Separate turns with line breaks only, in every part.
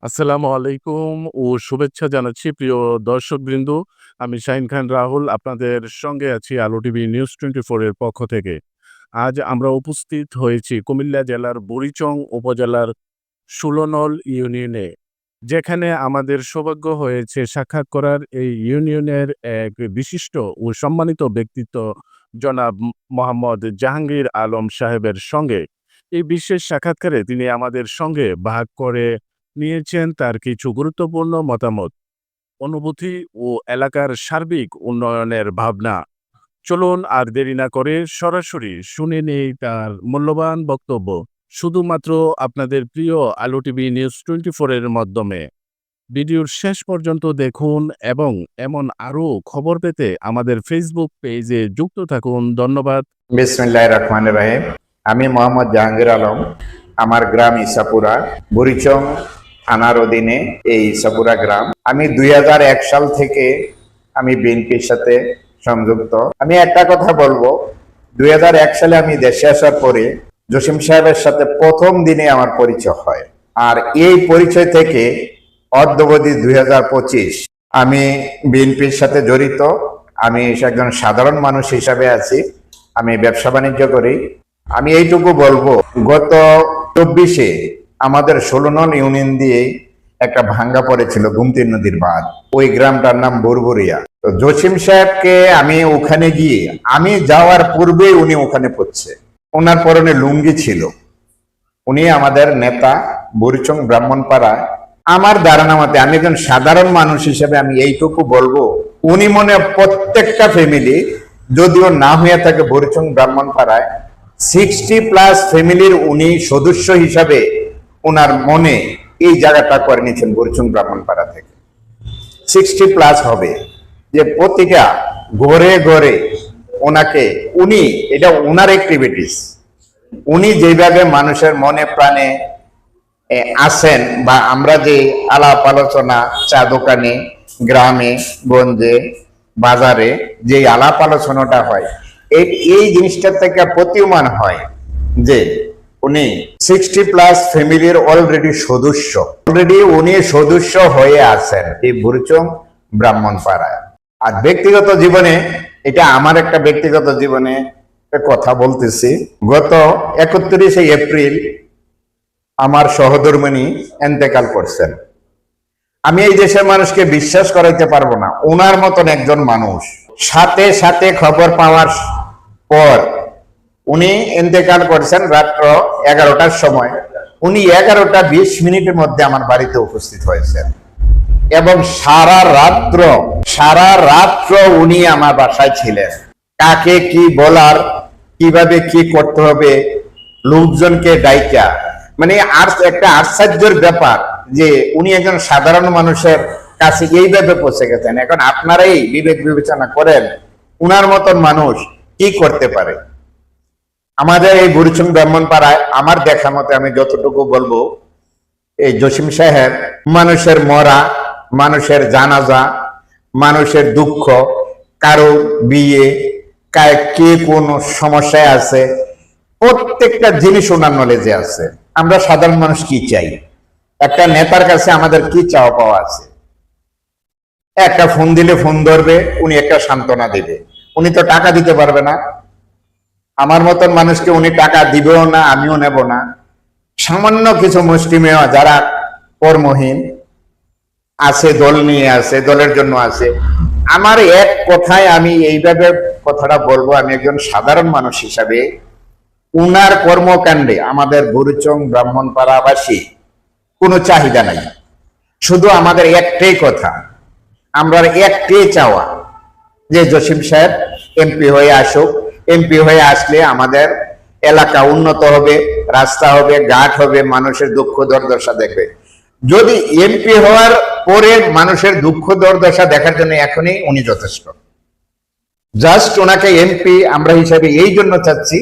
আসসালামু আলাইকুম ও শুভেচ্ছা জানাচ্ছি প্রিয় দর্শকবৃন্দ। আমি শাহিন খান রাহুল আপনাদের সঙ্গে আছি আলো টিভি নিউজ 24 এর পক্ষ থেকে। আজ আমরা উপস্থিত হয়েছি কুমিল্লা জেলার বুড়িচং উপজেলার ১৬ নং ইউনিয়নে। যেখানে আমাদের সৌভাগ্য হয়েছে সাক্ষাৎ করার এই ইউনিয়নের এক বিশিষ্ট ও সম্মানিত ব্যক্তিত্ব জনাব মোহাম্মদ জাহাঙ্গীর আলম সাহেবের সঙ্গে। এই বিশেষ সাক্ষাৎকারে তিনি আমাদের সঙ্গে ভাগ করে নিয়েছেন তার কিছু গুরুত্বপূর্ণ মতামত, অনুভূতি ও এলাকার সার্বিক উন্নয়নের ভাবনা। চলুন আর দেরি না করে সরাসরি শুনে নেই তার মূল্যবান বক্তব্য, শুধুমাত্র আপনাদের প্রিয় আলো টিভি নিউজ 24 এর মাধ্যমে। ভিডিওর শেষ পর্যন্ত দেখুন এবং এমন আরও খবর পেতে আমাদের ফেসবুক পেজে যুক্ত থাকুন। ধন্যবাদ।
বিসমিল্লাহির রহমানির রহিম। আমি মোহাম্মদ জাহাঙ্গীর আলম। আমার গ্রাম ইসাপুরা, বুড়িচং থানার অধীনে এই ইসাপুরা গ্রাম। আমি 2001 সাল থেকে আমি বিএনপির সাথে সংযুক্ত। আমি একটা কথা বলবো, 2001 সালে আমি দেশে আসার পরে জসিম সাহেবের সাথে প্রথম দিনে আমার পরিচয় হয়। আর এই পরিচয় থেকে অদ্যাবধি 2025 আমি বিএনপির সাথে জড়িত। আমি একজন সাধারণ মানুষ হিসাবে আছি। আমি ব্যবসা বাণিজ্য করি। আমি এইটুকু বলবো, গত 24-এ আমাদের 16 নং ইউনিয়ন দিয়ে একটা ভাঙ্গা পড়েছিল গুমতি নদীর বাঁধ। ওই গ্রামটার নাম বুরবুরিয়া। তো জসিম সাহেবকে আমি ওখানে গিয়ে, আমি যাওয়ার পূর্বে উনি ওখানে পড়ছে, ওনার পরনে লুঙ্গি ছিল। উনি আমাদের নেতা, বুড়িচং ব্রাহ্মণপাড়ায়। আমার ধারণা মতে, আমি একজন সাধারণ মানুষ হিসেবে আমি এইটুকু বলবো, উনি মনে প্রত্যেকটা ফ্যামিলি, যদিও না হয়ে থাকে বুড়িচং ব্রাহ্মণপাড়ায়, 60+ ফ্যামিলির উনি সদস্য হিসাবে ওনার মনে এই জায়গাটা করে নিয়েছেন বুড়িচং ব্রাহ্মণপাড়া থেকে। 60+ হবে, যে প্রতিটা ঘরে ঘরে ওনাকে, উনি, এটা ওনার অ্যাক্টিভিটিস, উনি যেভাবে মানুষের মনে প্রাণে আসেন, বা আমরা যে আলাপ আলোচনা চা দোকানে, গ্রামে গঞ্জে, বাজারে যে আলাপ আলোচনাটা হয়, এই জিনিসটা থেকে প্রতীয়মান হয় যে উনি 60+ ফ্যামিলির অলরেডি উনি সদস্য হয়ে আছেন এই বুড়িচং ব্রাহ্মণপাড়ায়। আর ব্যক্তিগত জীবনে, এটা আমার একটা ব্যক্তিগত জীবনে কথা বলতেছি। গত 31শে এপ্রিল আমার সহধর্মিণী এন্তেকাল করছেন। আমি এই দেশের মানুষকে বিশ্বাস করাইতে পারবো না, ওনার মতন একজন মানুষ, সাথে সাথে খবর পাওয়ার পর উনি এন্তেকাল করছেন রাত্র 11টার সময়। উনি 11টা 20 মিনিটের মধ্যে আমার বাড়িতে উপস্থিত হয়েছেন এবং সারা রাত্র উনি আমার বাসায় ছিলেন। কাকে কি বলার, কিভাবে কি করতে হবে, লোকজনকে ডাইকা, মানে আর একটা আশ্চর্যের ব্যাপার যে উনি একজন সাধারণ মানুষের কাছে এইভাবে পৌঁছে গেছেন। এখন আপনারাই বিবেক বিবেচনা করেন, উনার মতন মানুষ কি করতে পারে। আমাদের এই বুড়িচং ব্রাহ্মণপাড়ায় আমার দেখা মতে, আমি যতটুকু বলবো, এই জসিম সাহেব মানুষের মরা, মানুষের জানাজা, মানুষের দুঃখ, কারো বিয়ে, কে কোন সমস্যায় আছে, প্রত্যেকটা জিনিস ওনার নলেজে আছে। আমরা সাধারণ মানুষ কি চাই, একটা নেতার কাছে আমাদের কি চাওয়া পাওয়া আছে? একটা ফোন দিলে ফোন ধরবে, উনি একটা সান্ত্বনা দেবে। উনি তো টাকা দিতে পারবে না, আমার মতন মানুষকে উনি টাকা দিবেও না, আমিও নেব না। সামান্য কিছু মুষ্টিমেয় যারা কর্মহীন আছে, দল নিয়ে আছে, দলের জন্য আছে। আমার এক কথায় আমি এইভাবে কথাটা বলবো, আমি একজন সাধারণ মানুষ হিসাবে উনার কর্মকাণ্ডে আমাদের বুড়িচং ব্রাহ্মণপাড়াবাসী কোনো চাহিদা নাই। শুধু আমাদের একটাই কথা, আমরা একটাই চাওয়া যে জসিম সাহেব এমপি হয়ে আসুক। এমপি হয়ে আসলে আমাদের এলাকা উন্নত হবে, রাস্তা হবে, ঘাট হবে, মানুষের দুঃখ দুর্দশা দেখবে। যদি এমপি হওয়ার পরে মানুষের দুঃখ দুর্দশা দেখার জন্য এখনই উনি যথেষ্ট। জাস্ট ওনাকে এমপি আমরা হিসাবে এই জন্য চাচ্ছি,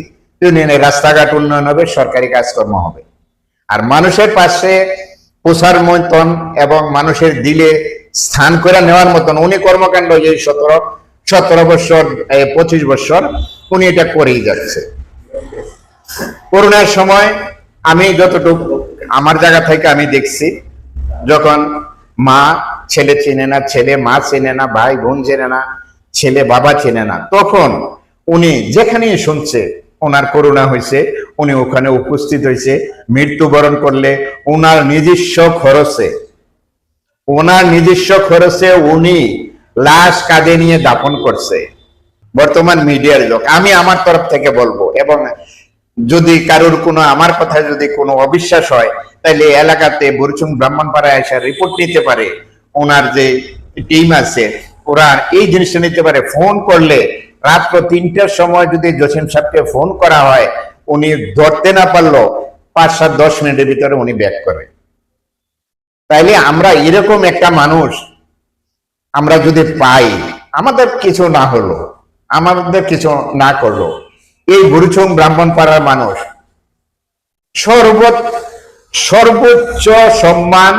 রাস্তাঘাট উন্নয়ন হবে, সরকারি কাজকর্ম হবে, আর মানুষের পাশে পোষার মতন এবং মানুষের দিলে স্থান করে নেওয়ার মতন উনি কর্মকাণ্ড এই 17 বছর 25 বছর উনি এটা করেই যাচ্ছে। করোনার সময় আমি যতটুকু আমার জায়গা থেকে আমি দেখছি, যখন মা ছেলে চেনে না, ছেলে মা চেনে না, ভাই বোন চেনে না, ছেলে বাবা চেনে না, তখন উনি যেখানেই শুনছে ওনার করোনা হয়েছে, উনি ওখানে উপস্থিত হয়েছে। মৃত্যুবরণ করলে ওনার নিজস্ব খরচে উনি লাশ কাঁধে নিয়ে দাফন করছে। বর্তমান মিডিয়ার লোক, আমি আমার তরফ থেকে বলবো, এবং যদি কারোর কোনো আমার কথায় যদি কোনো অবিশ্বাস হয়, তাহলে এলাকাতে বুরুচুং ব্রাহ্মণপাড়ায় এসে রিপোর্ট নিতে পারে। ওনার যে টিম আছে ওরা এই জিনিসটা নিতে পারে। ফোন করলে রাত্র 3টার সময় যদি জসিম সাহেবকে ফোন করা হয়, উনি ধরতে না পারলো 5-7-10 মিনিটের ভিতরে উনি ব্যাক করে। তাইলে আমরা এরকম একটা মানুষ আমরা যদি পাই, আমাদের কিছু না হলো, আমাদের কিছু না করলো, এই বুরুচুং ব্রাহ্মণপাড়ার মানুষ সর্বোচ্চ সম্মান,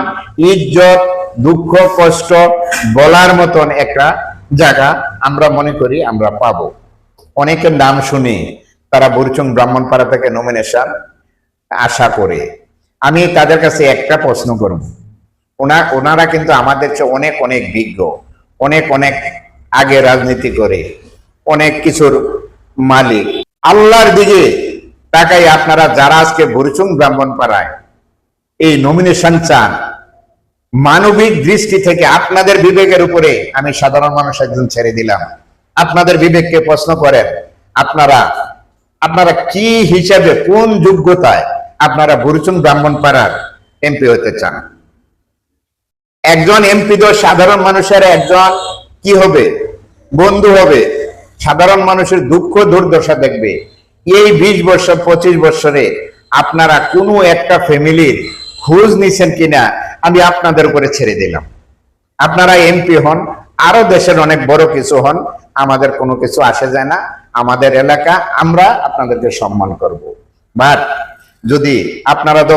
ইজ্জত, দুঃখ কষ্ট বলার মতন একটা জায়গা আমরা মনে করি আমরা পাবো। অনেকের নাম শুনি তারা বুরুচুং ব্রাহ্মণপাড়া থেকে নমিনেশন আশা করে। আমি তাদের কাছে একটা প্রশ্ন করব, ওনারা কিন্তু আমাদের চেয়ে অনেক অনেক বিজ্ঞ, অনেক আগে রাজনীতি করে, অনেক কিছুর মালিক। আল্লাহর দিকে তাকাই আপনারা যারা আজকে বুরুচুং ব্রাহ্মণপাড়ায় এই নমিনেশন চান, মানবিক দৃষ্টি থেকে আপনাদের বিবেকের উপরে আমি সাধারণ মানুষ একজন ছেড়ে দিলাম। আপনাদের বিবেককে প্রশ্ন করেন, আপনারা কি হিসাবে, কোন যোগ্যতায় আপনারা বুরুচুং ব্রাহ্মণপাড়ার এমপি হতে চান? একজন এমপি তো সাধারণ মানুষের একজন কি হবে, বন্ধু হবে, সাধারণ মানুষের দুঃখ দুর্দশা দেখবে। এই 20 বছর 25 বছরে আপনারা কোনো একটা ফ্যামিলির খোঁজ নিছেন কিনা আমি আপনাদের উপরে ছেড়ে দিলাম। আপনারা এমপি হন, আরো দেশের অনেক বড় কিছু হন, আমাদের কোনো কিছু আসে যায় না। আমাদের এলাকা, আমরা আপনাদেরকে সম্মান করব। বাট যদি আপনারা তো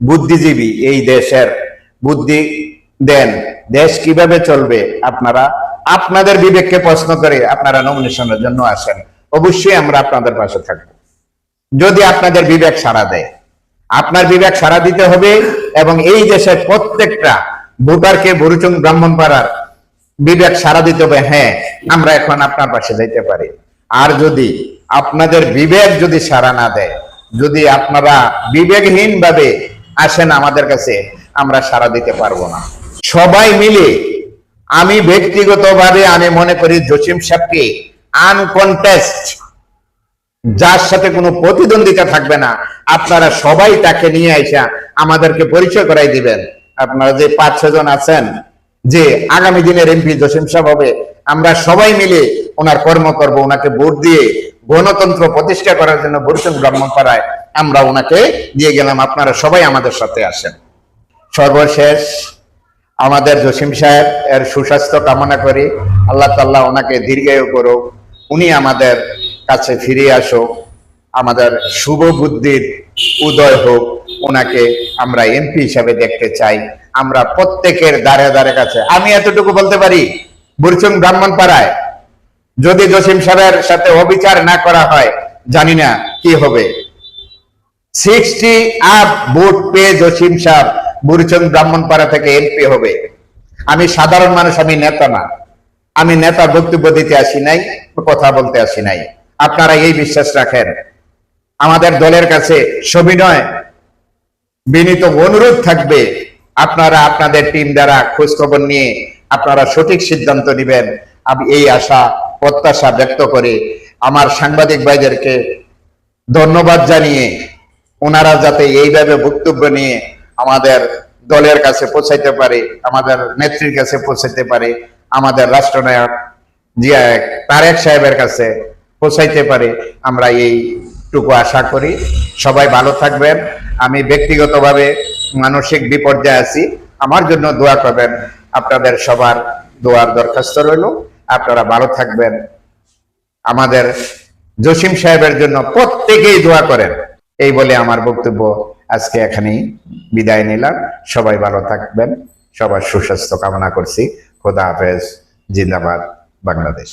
বুদ্ধিজীবী, এই দেশের বুদ্ধি দেন, দেশ কিভাবে চলবে, আপনাদের বিবেককে প্রশ্ন করে আপনারা নমিনেশনের জন্য আসেন, অবশ্যই আমরা আপনাদের পাশে থাকবো। যদি আপনাদের বিবেক সাড়া দেয়, আপনার বিবেক সাড়া দিতে হবে, এবং এই দেশের প্রত্যেকটা ভোটারকে বুরুচুং ব্রাহ্মণপাড়ার বিবেক সাড়া দিতে হবে, হ্যাঁ আমরা এখন আপনার পাশে যাইতে পারি। আর যদি আপনাদের বিবেক যদি সাড়া না দেয়, যদি আপনারা বিবেকহীন ভাবে আসেন আমাদের কাছে, আমরা সাড়া দিতে পারবো না। সবাই মিলে, আমি ব্যক্তিগতভাবে আমি মনে করি জসিম সাহেবকে আনকন্টেস্ট, যার সাথে কোনো প্রতিদ্বন্দ্বিতা থাকবে না, আপনারা সবাই তাকে নিয়ে আইসা আমাদেরকে পরিচয় করাই দিবেন। আপনারা যে 5-6 জন আছেন যে আগামী দিনের এমপি জসিম সাহেব হবে, আমরা সবাই মিলে ওনার কর্ম করব। ওনাকে ভোট দিয়ে গণতন্ত্র প্রতিষ্ঠা করার জন্য বুরুচুং ব্রাহ্মণপাড়ায় আমরা ওনাকে দিয়ে গেলাম। আপনারা সবাই আমাদের সাথে আসেন। সর্বশেষ আমাদের জসিম সাহেব এর সুস্বাস্থ্য কামনা করি, আল্লাহ তাআলা ওনাকে দীর্ঘায়ু করুক, উনি আমাদের কাছে ফিরে আসুক, আমাদের শুভ বুদ্ধির উদয় হোক, ওনাকে আমরা এমপি হিসাবে দেখতে চাই। আমরা প্রত্যেকের দ্বারে দ্বারে কাছে, আমি এতটুকু বলতে পারি, বুরুচুং ব্রাহ্মণপাড়ায় যদি জসিম সাহেবের সাথে অবিচার না করা হয়, জানি না কি হবে। 60 আপ ভোট পেয়ে জসিম সাহেব বুরুচুং ব্রাহ্মণপাড়া থেকে এমপি হবে। আমি সাধারণ মানুষ, আমি নেতা না, আমি নেতার বক্তব্য দিতে আসি নাই, কথা বলতে আসি নাই। আপনারা এই বিশ্বাস রাখেন। আমাদের দলের কাছে সবিনয় বিনীত অনুরোধ থাকবে, আপনারা আপনাদের টিম দ্বারা খোঁজ খবর নিয়ে আপনারা সঠিক সিদ্ধান্ত নেবেন। আমি এই আশা প্রত্যাশা ব্যক্ত করে আমার সাংবাদিক ভাইদেরকে ধন্যবাদ জানিয়ে, ওনারা যাতে এইভাবে বক্তব্য নিয়ে আমাদের দলের কাছে পৌঁছাইতে পারে, আমাদের নেত্রীর কাছে পৌঁছাইতে পারে, আমাদের রাষ্ট্রনায়ক জিয়া তারেক সাহেবের কাছে পৌঁছাইতে পারে, আমরা এইটুকু আশা করি। সবাই ভালো থাকবেন। আমি ব্যক্তিগতভাবে মানসিক বিপর্যয়ে আছি, আমার জন্য দোয়া করবেন। আপনাদের সবার দোয়ার দরখাস্ত রইল। আপনারা ভালো থাকবেন। আমাদের জসিম সাহেবের জন্য প্রত্যেকেই দোয়া করেন। এই বলে আমার বক্তব্য আজকে এখানেই বিদায় নিলাম। সবাই ভালো থাকবেন, সবার সুস্বাস্থ্য কামনা করছি। খোদা হাফেজ। জিন্দাবাদ বাংলাদেশ।